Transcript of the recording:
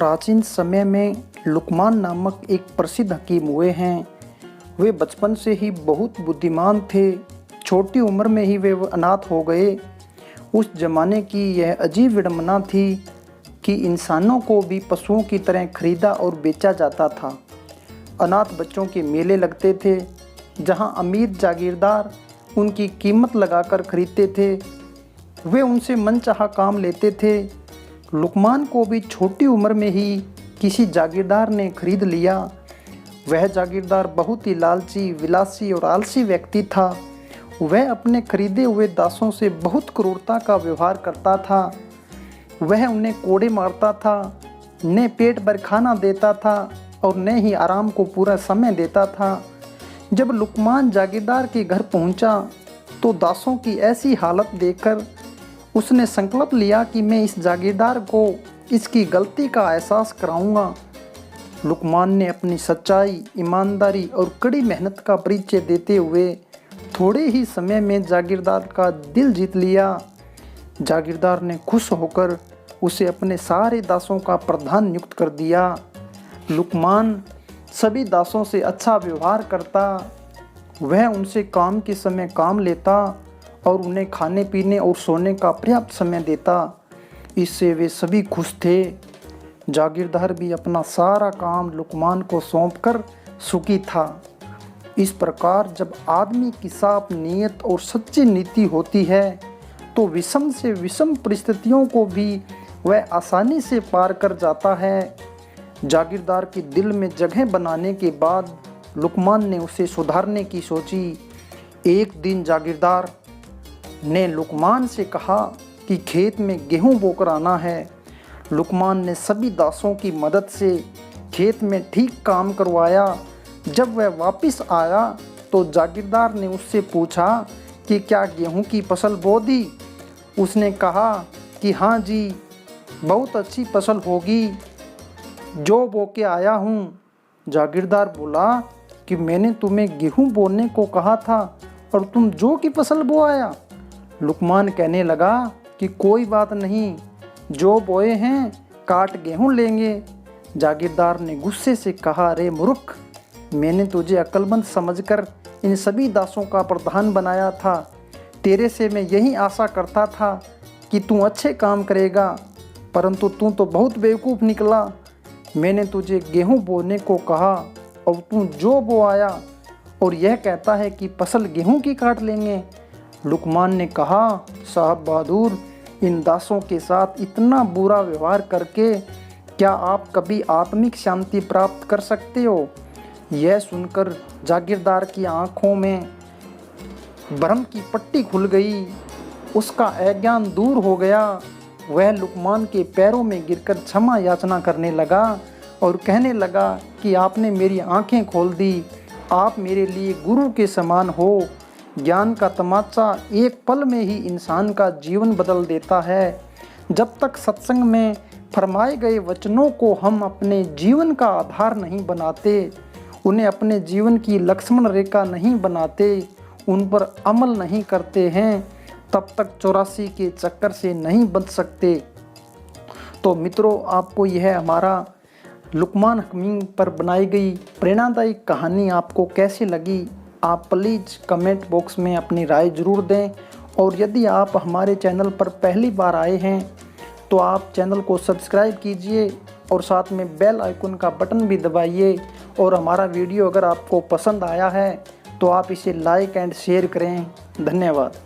प्राचीन समय में लुकमान नामक एक प्रसिद्ध हकीम हुए हैं। वे बचपन से ही बहुत बुद्धिमान थे। छोटी उम्र में ही वे अनाथ हो गए। उस जमाने की यह अजीब विडंबना थी कि इंसानों को भी पशुओं की तरह खरीदा और बेचा जाता था। अनाथ बच्चों के मेले लगते थे, जहां अमीर जागीरदार उनकी कीमत लगाकर खरीदते थे। वे उनसे मनचाहा काम लेते थे। लुकमान को भी छोटी उम्र में ही किसी जागीरदार ने खरीद लिया। वह जागीरदार बहुत ही लालची, विलासी और आलसी व्यक्ति था। वह अपने खरीदे हुए दासों से बहुत क्रूरता का व्यवहार करता था। वह उन्हें कोड़े मारता था, न पेट भर खाना देता था और न ही आराम को पूरा समय देता था। जब लुकमान जागीरदार के घर पहुंचा तो दासों की ऐसी हालत देखकर उसने संकल्प लिया कि मैं इस जागीरदार को इसकी गलती का एहसास कराऊंगा। लुकमान ने अपनी सच्चाई, ईमानदारी और कड़ी मेहनत का परिचय देते हुए थोड़े ही समय में जागीरदार का दिल जीत लिया। जागीरदार ने खुश होकर उसे अपने सारे दासों का प्रधान नियुक्त कर दिया। लुकमान सभी दासों से अच्छा व्यवहार करता। वह उनसे काम के समय काम लेता और उन्हें खाने पीने और सोने का पर्याप्त समय देता। इससे वे सभी खुश थे। जागीरदार भी अपना सारा काम लुकमान को सौंपकर सुखी था। इस प्रकार जब आदमी की साफ नीयत और सच्ची नीति होती है तो विषम से विषम परिस्थितियों को भी वह आसानी से पार कर जाता है। जागीरदार के दिल में जगह बनाने के बाद लुकमान ने उसे सुधारने की सोची। एक दिन जागीरदार ने लुकमान से कहा कि खेत में गेहूं बोकर आना है। लुकमान ने सभी दासों की मदद से खेत में ठीक काम करवाया। जब वह वापस आया तो जागीरदार ने उससे पूछा कि क्या गेहूं की फसल बो दी। उसने कहा कि हाँ जी, बहुत अच्छी फसल होगी, जो बो के आया हूँ। जागीरदार बोला कि मैंने तुम्हें गेहूं बोने को कहा था और तुम जौ की फसल बो आया। लुकमान कहने लगा कि कोई बात नहीं, जो बोए हैं काट गेहूं लेंगे। जागीरदार ने गुस्से से कहा, अरे मूर्ख, मैंने तुझे अक्लमंद समझकर इन सभी दासों का प्रधान बनाया था। तेरे से मैं यही आशा करता था कि तू अच्छे काम करेगा, परंतु तू तो बहुत बेवकूफ़ निकला। मैंने तुझे गेहूं बोने को कहा और तू जो बो आया और यह कहता है कि फसल गेहूं की काट लेंगे। लुकमान ने कहा, साहब बहादुर, इन दासों के साथ इतना बुरा व्यवहार करके क्या आप कभी आत्मिक शांति प्राप्त कर सकते हो? यह सुनकर जागीरदार की आंखों में भ्रम की पट्टी खुल गई। उसका अज्ञान दूर हो गया। वह लुकमान के पैरों में गिरकर क्षमा याचना करने लगा और कहने लगा कि आपने मेरी आंखें खोल दी। आप मेरे लिए गुरु के समान हो। ज्ञान का तमाचा एक पल में ही इंसान का जीवन बदल देता है। जब तक सत्संग में फरमाए गए वचनों को हम अपने जीवन का आधार नहीं बनाते, उन्हें अपने जीवन की लक्ष्मण रेखा नहीं बनाते, उन पर अमल नहीं करते हैं, तब तक 84 के चक्कर से नहीं बच सकते। तो मित्रों, आपको यह हमारा लुकमान हकीम पर बनाई गई प्रेरणादायी कहानी आपको कैसी लगी? आप प्लीज़ कमेंट बॉक्स में अपनी राय ज़रूर दें। और यदि आप हमारे चैनल पर पहली बार आए हैं तो आप चैनल को सब्सक्राइब कीजिए और साथ में बेल आइकन का बटन भी दबाइए। और हमारा वीडियो अगर आपको पसंद आया है तो आप इसे लाइक एंड शेयर करें। धन्यवाद।